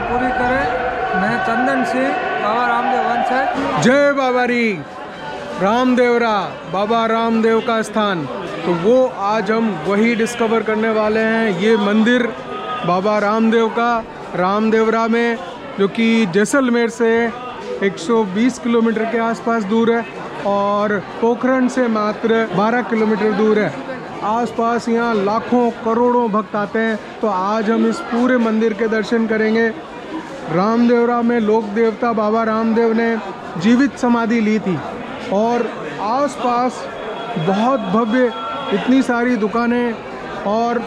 पूरी करे। मैं चंदन सिंह, बाबा रामदेव वंशज। जय बाबारी। रामदेवरा, बाबा रामदेव का स्थान, तो वो आज हम वही डिस्कवर करने वाले हैं। ये मंदिर बाबा रामदेव का रामदेवरा में, जो कि जैसलमेर से 120 किलोमीटर के आसपास दूर है और पोखरण से मात्र 12 किलोमीटर दूर है। आसपास यहाँ लाखों करोड़ों भक्त आते हैं। तो आज हम इस पूरे मंदिर के दर्शन करेंगे। रामदेवरा में लोक देवता बाबा रामदेव ने जीवित समाधि ली थी और आसपास बहुत भव्य इतनी सारी दुकानें और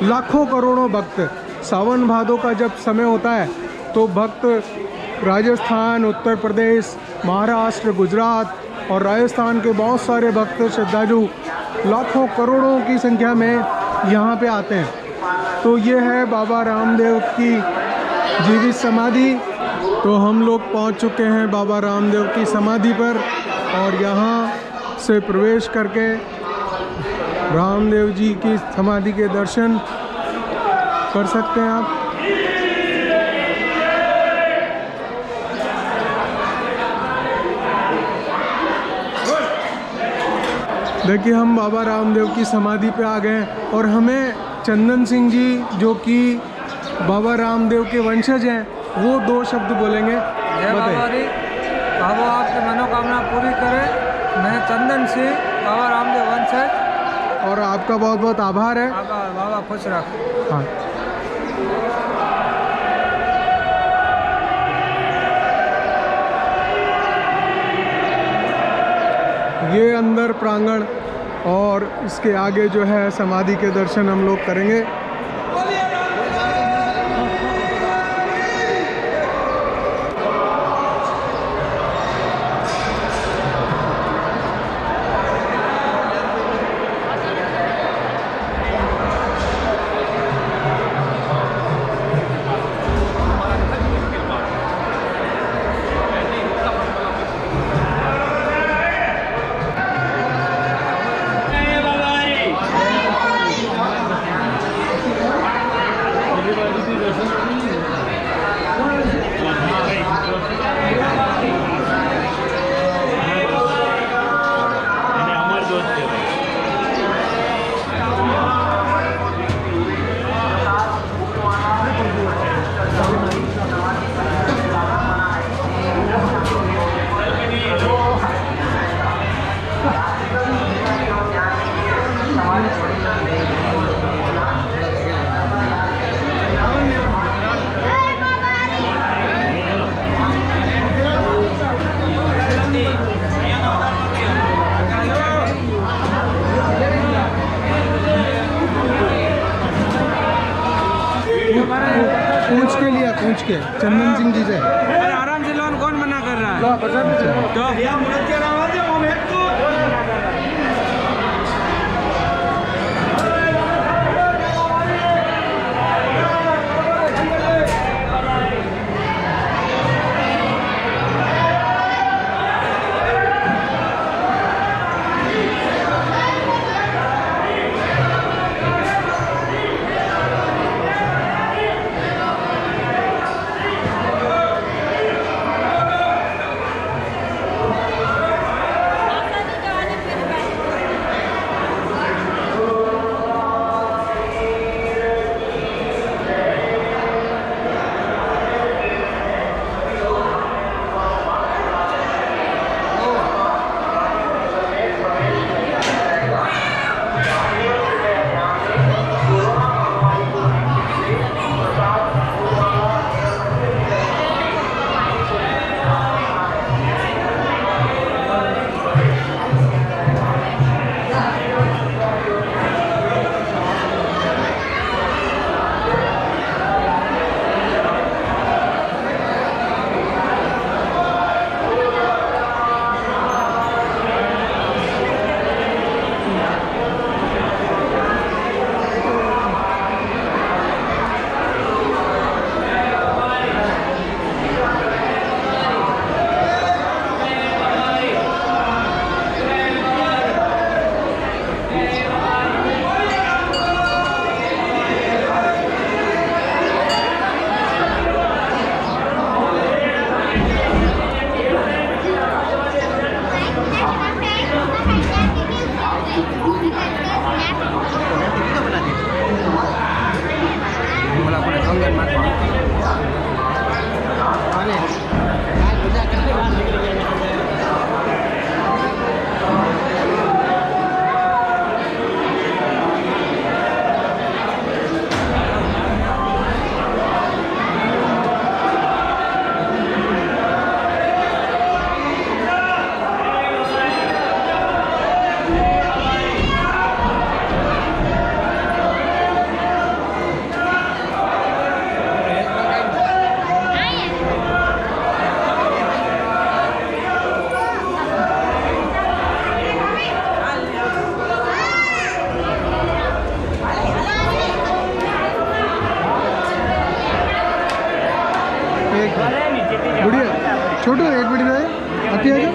लाखों करोड़ों भक्त। सावन भादों का जब समय होता है तो भक्त राजस्थान, उत्तर प्रदेश, महाराष्ट्र, गुजरात और राजस्थान के बहुत सारे भक्त श्रद्धालु लाखों करोड़ों की संख्या में यहाँ पे आते हैं। तो ये है बाबा रामदेव की जीवित समाधि। तो हम लोग पहुँच चुके हैं बाबा रामदेव की समाधि पर और यहाँ से प्रवेश करके रामदेव जी की समाधि के दर्शन कर सकते हैं आप। देखिए हम बाबा रामदेव की समाधि पे आ गए हैं और हमें चंदन सिंह जी, जो कि बाबा रामदेव के वंशज हैं, वो 2 शब्द बोलेंगे। जय बाबारी। बाबा आपकी मनोकामना पूरी करे। मैं चंदन सिंह, बाबा रामदेव वंशज। और आपका बहुत बहुत आभार है। बाबा खुश रख। हाँ, ये अंदर प्रांगण और इसके आगे जो है समाधि के दर्शन हम लोग करेंगे। पूछ के चंदन सिंह जी से। अरे आराम से लोन, कौन मना कर रहा है? तो छोटू एक मिनट में आती है क्या?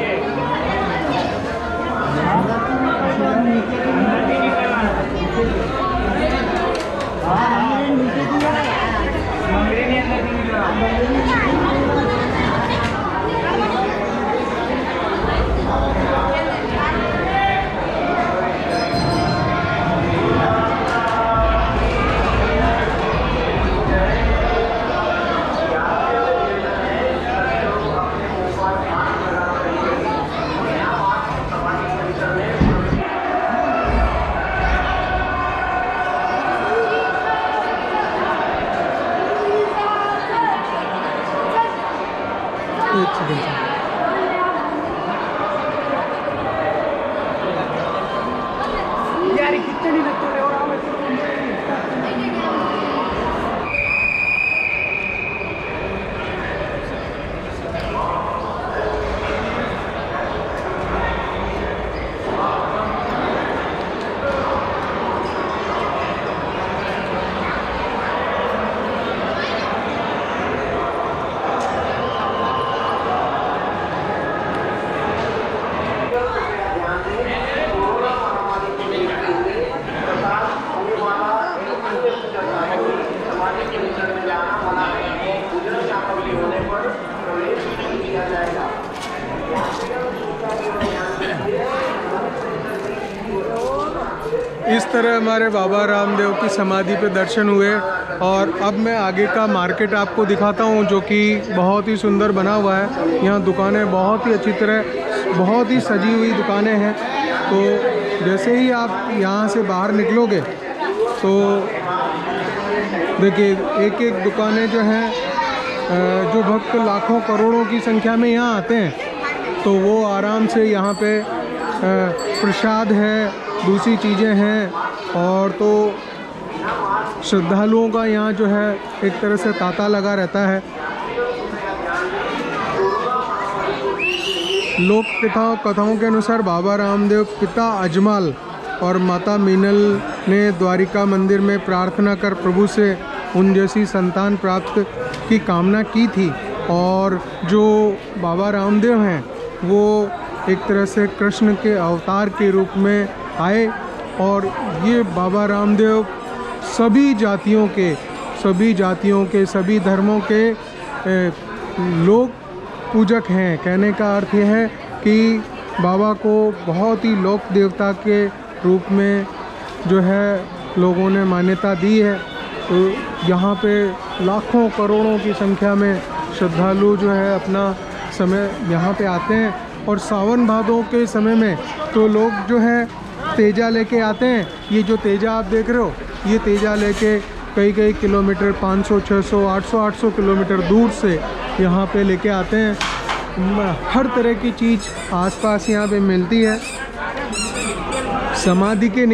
एक सेकंड। इस तरह हमारे बाबा रामदेव की समाधि पे दर्शन हुए और अब मैं आगे का मार्केट आपको दिखाता हूँ जो कि बहुत ही सुंदर बना हुआ है। यहाँ दुकानें बहुत ही अच्छी तरह बहुत ही सजी हुई दुकानें हैं। तो जैसे ही आप यहाँ से बाहर निकलोगे तो देखिए एक एक दुकानें जो हैं, जो भक्त लाखों करोड़ों की संख्या में यहाँ आते हैं तो वो आराम से यहाँ पे प्रसाद है, दूसरी चीज़ें हैं, और तो श्रद्धालुओं का यहाँ जो है एक तरह से तांता लगा रहता है। लोक कथाओं के अनुसार बाबा रामदेव पिता अजमाल और माता मीनल ने द्वारिका मंदिर में प्रार्थना कर प्रभु से उन जैसी संतान प्राप्त की कामना की थी, और जो बाबा रामदेव हैं वो एक तरह से कृष्ण के अवतार के रूप में आए। और ये बाबा रामदेव सभी जातियों के सभी धर्मों के लोक पूजक हैं। कहने का अर्थ यह है कि बाबा को बहुत ही लोक देवता के रूप में जो है लोगों ने मान्यता दी है। तो यहाँ पे लाखों करोड़ों की संख्या में श्रद्धालु जो है अपना समय यहाँ पे आते हैं। और सावन भादों के समय में तो लोग जो है तेजा लेके आते हैं। ये जो तेजा आप देख रहे हो, ये तेजा लेके कई किलोमीटर 500, 600, 800 किलोमीटर दूर से यहाँ पे लेके आते हैं। हर तरह की चीज़ आसपास यहाँ पे मिलती है। समाधि के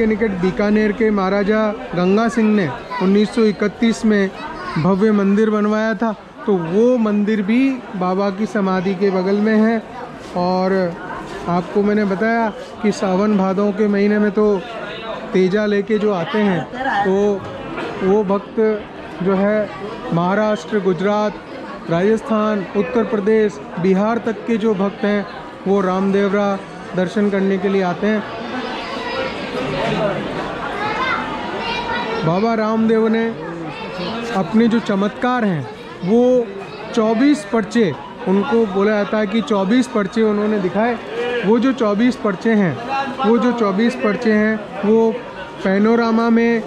निकट बीकानेर के महाराजा गंगा सिंह ने 1931 में भव्य मंदिर बनवाया था। तो वो मंदिर भी बाबा की समाधि के बगल में है। और आपको मैंने बताया कि सावन भादों के महीने में तो तेजा लेके जो आते हैं तो वो भक्त जो है महाराष्ट्र, गुजरात, राजस्थान, उत्तर प्रदेश, बिहार तक के जो भक्त हैं वो रामदेवरा दर्शन करने के लिए आते हैं। बाबा रामदेव ने अपने जो चमत्कार हैं वो 24 पर्चे, उनको बोला जाता है कि 24 पर्चे उन्होंने दिखाए। वो जो 24 पर्चे हैं वो पैनोरामा में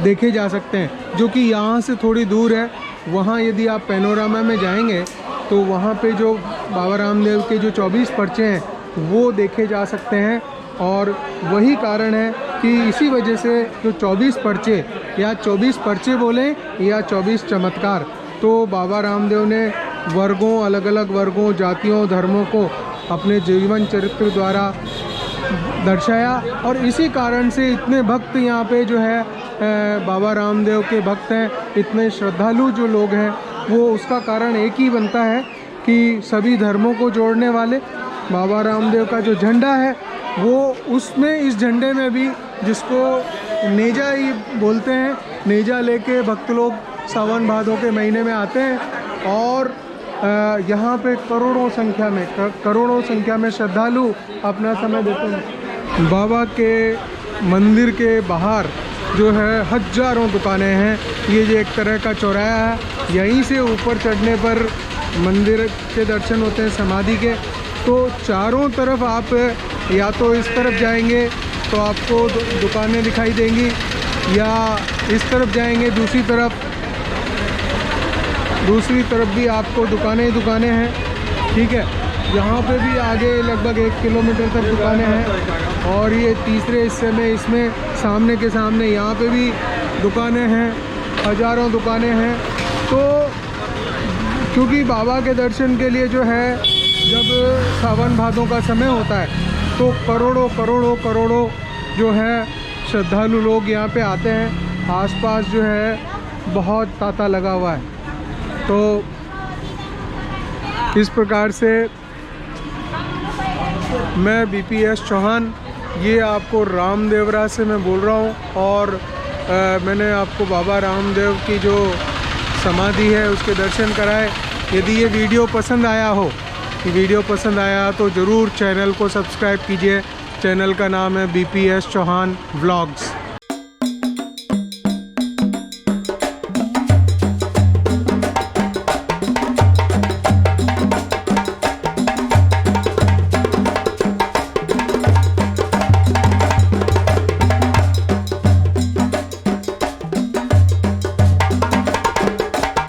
देखे जा सकते हैं, जो कि यहाँ से थोड़ी दूर है। वहाँ यदि आप पैनोरामा में जाएंगे तो वहाँ पे जो बाबा रामदेव के जो 24 पर्चे हैं वो देखे जा सकते हैं। और वही कारण है कि इसी वजह से जो 24 पर्चे या 24 पर्चे बोलें या 24 चमत्कार, तो बाबा रामदेव ने वर्गों, अलग अलग वर्गों, जातियों, धर्मों को अपने जीवन चरित्र द्वारा दर्शाया। और इसी कारण से इतने भक्त यहाँ पे जो है बाबा रामदेव के भक्त हैं, इतने श्रद्धालु जो लोग हैं, वो उसका कारण एक ही बनता है कि सभी धर्मों को जोड़ने वाले बाबा रामदेव का जो झंडा है वो उसमें, इस झंडे में भी, जिसको नेजा ही बोलते हैं, नेजा लेके भक्त लोग सावन भादों के महीने में आते हैं। और यहाँ पे करोड़ों संख्या में श्रद्धालु अपना समय देते हैं। बाबा के मंदिर के बाहर जो है हजारों दुकानें हैं। ये एक तरह का चौराहा है। यहीं से ऊपर चढ़ने पर मंदिर के दर्शन होते हैं समाधि के। तो चारों तरफ आप या तो इस तरफ जाएंगे तो आपको दुकानें दिखाई देंगी, या इस तरफ जाएंगे दूसरी तरफ भी आपको दुकानें हैं। ठीक है, यहाँ पे भी आगे लगभग 1 किलोमीटर तक दुकानें हैं। और ये तीसरे हिस्से में इसमें सामने के सामने यहाँ पे भी दुकानें हैं, हजारों दुकानें हैं। तो क्योंकि बाबा के दर्शन के लिए जो है जब सावन भादों का समय होता है तो करोड़ों जो है श्रद्धालु लोग यहाँ पे आते हैं। आसपास जो है बहुत तांता लगा हुआ है। तो इस प्रकार से मैं बीपीएस चौहान, ये आपको रामदेवरा से मैं बोल रहा हूँ। और मैंने आपको बाबा रामदेव की जो समाधि है उसके दर्शन कराए। यदि ये वीडियो पसंद आया तो ज़रूर चैनल को सब्सक्राइब कीजिए। चैनल का नाम है बीपीएस चौहान व्लॉग्स।